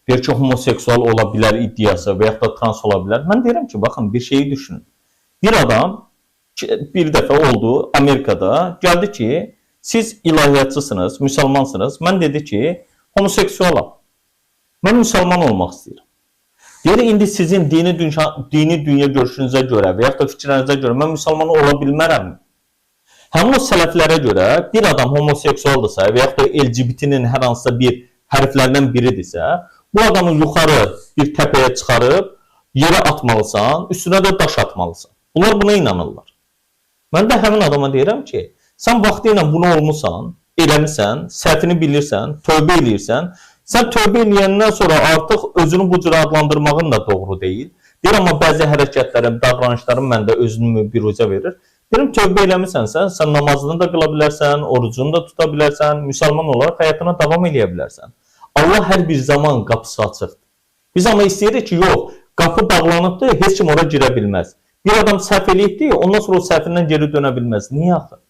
deyir ki, homoseksual ola bilər iddiası və yaxud da trans ola bilər. Mən deyirəm ki, baxın, bir şeyi düşünün. Bir adam bir dəfə oldu Amerikada, gəldi ki, siz ilahiyyatçısınız, müsəlmansınız. Mən dedi ki, homoseksualam. Mən müsəlman olmaq istəyirəm. Deyir, indi sizin dini dünya görüşünüzə görə və yaxud da fikirlərinizə görə mən müsəlman ola bilmərəm. Həmin o sələflərə görə bir adam homoseksualdırsa və yaxud da LGBT-nin hər hansısa bir hərflərdən biridirsə, bu adamı yuxarı bir təpəyə çıxarıb yerə atmalısan, üstünə də daş atmalısan. Bunlar buna inanırlar. Mən də həmin adama deyirəm ki, sən vaxtı ilə bunu olmuşsan, eləmirsən, səhvini bilirsən, tövbə eləyirsən, sən tövbə eləyəndən sonra artıq özünü bu cür adlandırmağın da doğru deyil. Deyir, amma bəzi hərəkətlərim, davranışlarım məndə özünü biruzə verir. Deyirəm, tövbə eləmirsənsə, sən namazını da qıla bilərsən, orucunu da tuta bilərsən, müsəlman olaraq həyatına davam eləyə bilərsən. Allah hər bir zaman qapısı açıqdır. Biz amma istəyirik ki, yox, qapı bağlanıbdır, heç kim ora girə bilməz. Bir adam səhv eləyibdir, ondan sonra o səhvindən geri dönə bilməz. Niyə axı?